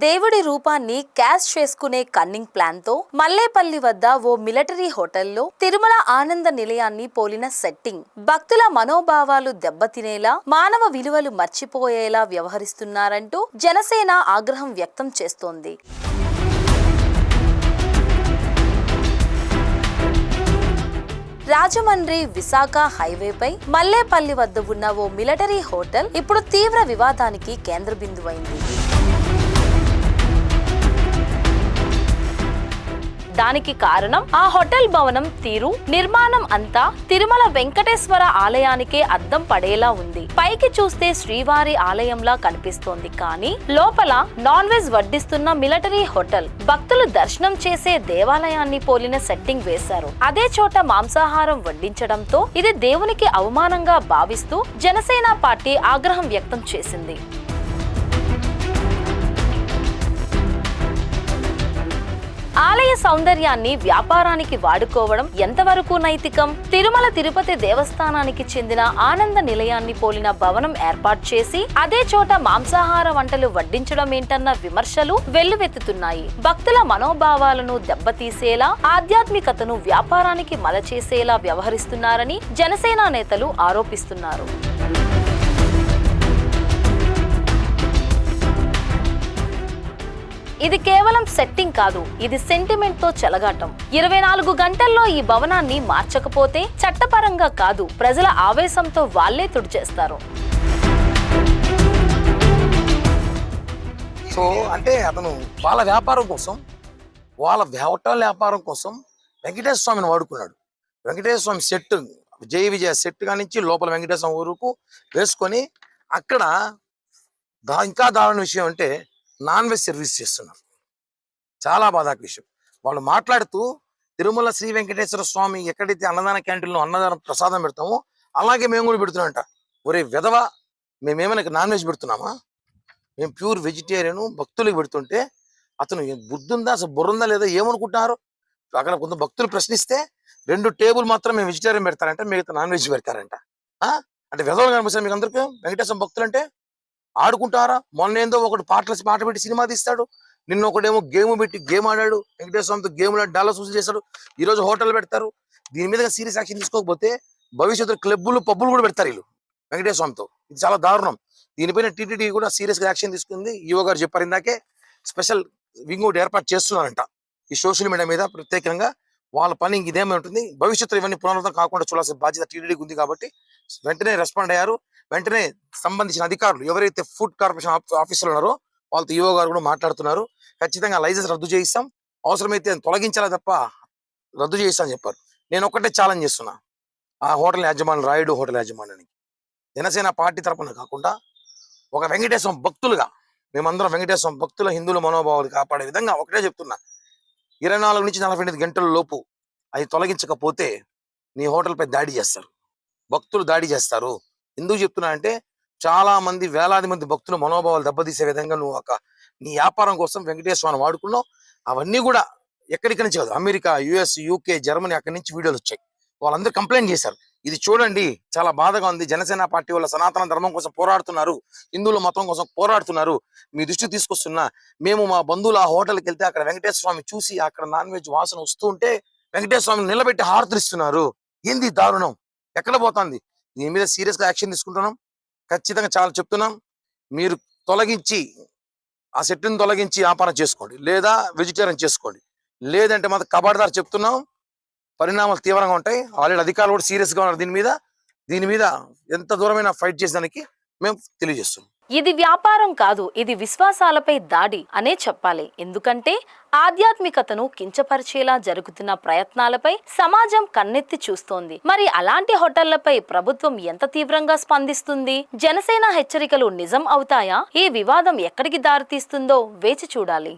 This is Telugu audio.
దేవుడి రూపాన్ని క్యాష్ చేసుకునే కన్నింగ్ ప్లాన్ తో మల్లేపల్లి వద్ద ఓ మిలిటరీ హోటల్లో తిరుమల ఆనంద నిలయాన్ని పోలిన సెట్టింగ్. భక్తుల మనోభావాలు దెబ్బతినేలా, మానవ విలువలు మర్చిపోయేలా వ్యవహరిస్తున్నారంటూ జనసేన ఆగ్రహం వ్యక్తం చేస్తోంది. రాజమండ్రి విశాఖ హైవేపై మల్లేపల్లి వద్ద ఉన్న ఓ మిలిటరీ హోటల్ ఇప్పుడు తీవ్ర వివాదానికి కేంద్ర బిందువైంది. దానికి కారణం ఆ హోటల్ భవనం తీరు, నిర్మాణం అంతా తిరుమల వెంకటేశ్వర ఆలయానికే అద్దం పడేలా ఉంది. పైకి చూస్తే శ్రీవారి ఆలయంలా కనిపిస్తోంది, కానీ లోపల నాన్ వెజ్ వడ్డిస్తున్న మిలిటరీ హోటల్. భక్తులు దర్శనం చేసే దేవాలయాన్ని పోలిన సెట్టింగ్ వేశారు. అదే చోట మాంసాహారం వడ్డించడంతో ఇది దేవునికి అవమానంగా భావిస్తూ జనసేన పార్టీ ఆగ్రహం వ్యక్తం చేసింది. ఆలయ సౌందర్యాన్ని వ్యాపారానికి వాడుకోవడం ఎంతవరకు నైతికం? తిరుమల తిరుపతి దేవస్థానానికి చెందిన ఆనంద నిలయాన్ని పోలిన భవనం ఏర్పాటు చేసి అదే చోట మాంసాహార వంటలు వడ్డించడం ఏంటన్న విమర్శలు వెల్లువెత్తుతున్నాయి. భక్తుల మనోభావాలను దెబ్బతీసేలా, ఆధ్యాత్మికతను వ్యాపారానికి మలచేసేలా వ్యవహరిస్తున్నారని జనసేన నేతలు ఆరోపిస్తున్నారు. ఇది కేవలం సెట్టింగ్ కాదు, ఇది సెంటిమెంట్ తో చెలగాటం. 24 గంటల్లో ఈ భవనాన్ని మార్చకపోతే చట్టపరంగా కాదు, ప్రజల ఆవేశంతో వాళ్లే తుడిచేస్తారు. సో అంటే అతను వాళ్ళ వ్యాపారం కోసం, వాళ్ళ హోటల్ వ్యాపారం కోసం వెంకటేశ్వర స్వామిని వాడుకున్నాడు. వెంకటేశ్వర స్వామి సెట్, జై విజయ సెట్ కానించి లోపల వెంకటేశ్వర స్వామి వరకు వేసుకొని అక్కడ ఇంకా దారుణ విషయం అంటే నాన్ వెజ్ సర్వీస్ చేస్తున్నారు. చాలా బాధాక విషయం. వాళ్ళు మాట్లాడుతూ తిరుమల శ్రీ వెంకటేశ్వర స్వామి ఎక్కడైతే అన్నదాన క్యాంటీన్లో అన్నదానం ప్రసాదం పెడతామో అలాగే మేము కూడా పెడుతున్నామంట. ఒరే విధవ, మేమేమైనా నాన్ వెజ్ పెడుతున్నామా? మేము ప్యూర్ వెజిటేరియన్ భక్తులకు పెడుతుంటే అతను బుద్ధుందా, అసలు బుర్రుందా లేదా ఏమనుకుంటున్నారు? అక్కడ కొంత భక్తులు ప్రశ్నిస్తే 2 టేబుల్ మాత్రం మేము వెజిటేరియన్ పెడతారంట, మిగతా నాన్ వెజ్ పెడతారంట. అంటే విధవలు కనిపిస్తారు మీకు అందరికీ. వెంకటేశ్వర భక్తులు అంటే ఆడుకుంటారా? మొన్న ఏందో ఒకటి పాట పెట్టి సినిమా తీస్తాడు, నిన్న ఒకడేమో గేమ్ పెట్టి గేమ్ ఆడాడు, వెంకటేశ్వర స్వామితో గేమ్లు డాలర్స్ వసూలు చేశాడు. ఈ రోజు హోటల్ పెడతారు. దీని మీద సీరియస్ యాక్షన్ తీసుకోకపోతే భవిష్యత్తులో క్లబ్బులు పబ్బులు కూడా పెడతారు వీళ్ళు వెంకటేశ్వర స్వామితో. ఇది చాలా దారుణం. దీనిపైన టీటీడీ కూడా సీరియస్ గా యాక్షన్ తీసుకుంది. ఈవో గారు చెప్పారు ఇందాకే, స్పెషల్ వింగ్ ఒకటి ఏర్పాటు చేస్తున్నారంట ఈ సోషల్ మీడియా మీద ప్రత్యేకంగా. వాళ్ళ పని ఇదేమై ఉంటుంది. భవిష్యత్తులో ఇవన్నీ పునరుద్ధరణ కాకుండా చూడాల్సిన బాధ్యత టీటీడీకి ఉంది కాబట్టి వెంటనే రెస్పాండ్ అయ్యారు. వెంటనే సంబంధించిన అధికారులు ఎవరైతే ఫుడ్ కార్పొరేషన్ ఆఫీసులు ఉన్నారో వాళ్ళతో ఈవో గారు కూడా మాట్లాడుతున్నారు. ఖచ్చితంగా లైసెన్స్ రద్దు చేయిస్తాం, అవసరమైతే తొలగించాలా తప్ప రద్దు చేయిస్తాం అని చెప్పారు. నేను ఒక్కటే ఛాలెంజ్ చేస్తున్నా ఆ హోటల్ యాజమాని, రాయుడు హోటల్ యాజమాన్యానికి. జనసేన పార్టీ తరపున కాకుండా ఒక వెంకటేశ్వరం భక్తులుగా మేమందరం వెంకటేశ్వరం భక్తుల హిందువుల మనోభావాలు కాపాడే విధంగా ఒకటే చెప్తున్నా, 24 నుంచి 48 గంటల లోపు అది తొలగించకపోతే నీ హోటల్ పై దాడి చేస్తారు, భక్తులు దాడి చేస్తారు. ఎందుకు చెప్తున్నా అంటే చాలా మంది, వేలాది మంది భక్తుల మనోభావాలు దెబ్బతీసే విధంగా నువ్వు నీ వ్యాపారం కోసం వెంకటేశ్వరాన్ని వాడుకున్నావు. అవన్నీ కూడా ఎక్కడికి నుంచి కాదు, అమెరికా, యుఎస్, యూకే, జర్మనీ, అక్కడి నుంచి వీడియోలు వచ్చాయి. వాళ్ళందరూ కంప్లైంట్ చేశారు. ఇది చూడండి, చాలా బాధగా ఉంది. జనసేన పార్టీ వాళ్ళ సనాతన ధర్మం కోసం పోరాడుతున్నారు, హిందువుల మతం కోసం పోరాడుతున్నారు. మీ దృష్టి తీసుకొస్తున్నా, మేము మా బంధువులు ఆ హోటల్కి వెళ్తే అక్కడ వెంకటేశ్వర స్వామి చూసి అక్కడ నాన్ వెజ్ వాసన వస్తూ ఉంటే వెంకటేశ్వర స్వామిని నిలబెట్టి హారతులిస్తున్నారు. ఏంది దారుణం? ఎక్కడ పోతుంది? దీని మీద సీరియస్ గా యాక్షన్ తీసుకుంటున్నాం. ఖచ్చితంగా చాలా చెప్తున్నాం, మీరు తొలగించి ఆ సెట్ని తొలగించి వ్యాపారం చేసుకోండి, లేదా వెజిటేరియన్ చేసుకోండి. లేదంటే మాత్రం కబాడ్దారు చెప్తున్నాం, పరిణామాలు తీవ్రంగా ఉంటాయి. ఆల్రెడీ అధికారులు కూడా సీరియస్ గా ఉన్నారు దీని మీద ఎంత దూరమైన ఫైట్ చేసేదానికి మేము తెలియజేస్తున్నాం. ఇది వ్యాపారం కాదు, ఇది విశ్వాసాలపై దాడి అనే చెప్పాలి. ఎందుకంటే ఆధ్యాత్మికతను కించపరిచేలా జరుగుతున్న ప్రయత్నాలపై సమాజం కన్నెత్తి చూస్తోంది. మరి అలాంటి హోటళ్లపై ప్రభుత్వం ఎంత తీవ్రంగా స్పందిస్తుంది? జనసేన హెచ్చరికలు నిజం అవుతాయా? ఈ వివాదం ఎక్కడికి దారితీస్తుందో వేచి చూడాలి.